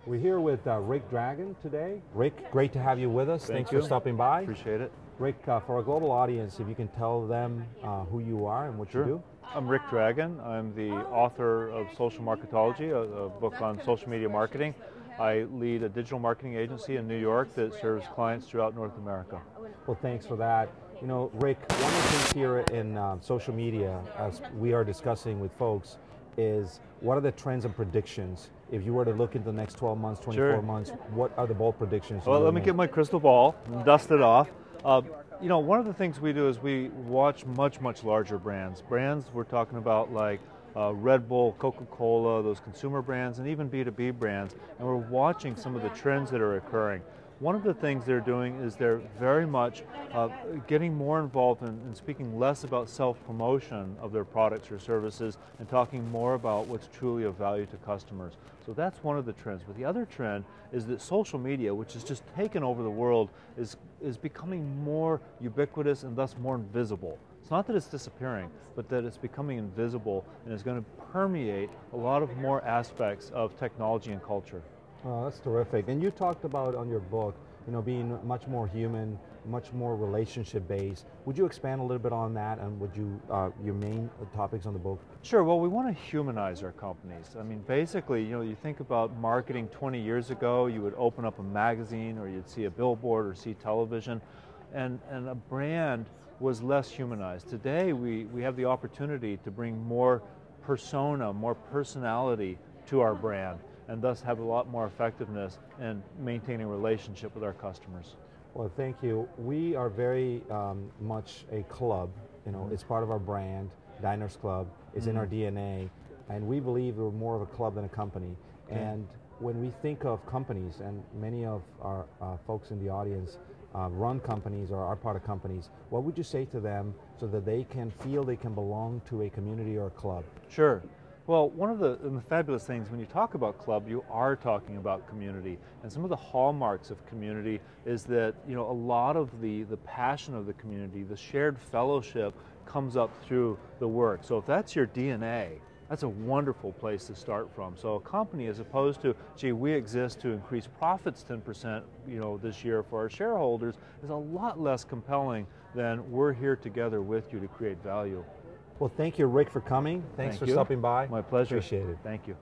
We're here with Rick Dragon today. Rick, great to have you with us. Thanks you. for stopping by. Appreciate it. Rick, for our global audience, if you can tell them who you are and what you do. I'm Rick Dragon. I'm the author of Social Marketology, a book on social media marketing. I lead a digital marketing agency in New York that serves clients throughout North America. Well, thanks for that. You know, Rick, one of the things here in social media, as we are discussing with folks, is what are the trends and predictions? If you were to look into the next 12 months, 24 months, what are the bold predictions? Well, let me get my crystal ball and dust it off. You know, one of the things we do is we watch much larger brands. Brands we're talking about like Red Bull, Coca-Cola, those consumer brands, and even B2B brands, and we're watching some of the trends that are occurring. One of the things they're doing is they're very much getting more involved in speaking less about self-promotion of their products or services and talking more about what's truly of value to customers. So that's one of the trends. But the other trend is that social media, which has just taken over the world, is becoming more ubiquitous and thus more invisible. It's not that it's disappearing, but that it's becoming invisible and is going to permeate a lot of more aspects of technology and culture. Oh, that's terrific. And you talked about on your book, you know, being much more human, much more relationship-based. Would you expand a little bit on that, and would you your main topics on the book? Sure. Well, we want to humanize our companies. I mean, basically, you know, you think about marketing 20 years ago, you would open up a magazine or you'd see a billboard or see television, and a brand was less humanized. Today, we have the opportunity to bring more persona, more personality to our brand, and thus have a lot more effectiveness in maintaining a relationship with our customers. Well, thank you. We are very much a club. You know, it's part of our brand, Diners Club. It's in our DNA, and we believe we're more of a club than a company. Okay. And when we think of companies, and many of our folks in the audience run companies or are part of companies, what would you say to them so that they can feel they can belong to a community or a club? Sure. Well, one of the fabulous things when you talk about club, you are talking about community. And some of the hallmarks of community is that, you know, a lot of the passion of the community, the shared fellowship comes up through the work. So if that's your DNA, that's a wonderful place to start from. So a company, as opposed to, gee, we exist to increase profits 10%, you know, this year for our shareholders, is a lot less compelling than we're here together with you to create value. Well, thank you, Rick, for coming. Thanks for stopping by. My pleasure. Appreciate it. Thank you.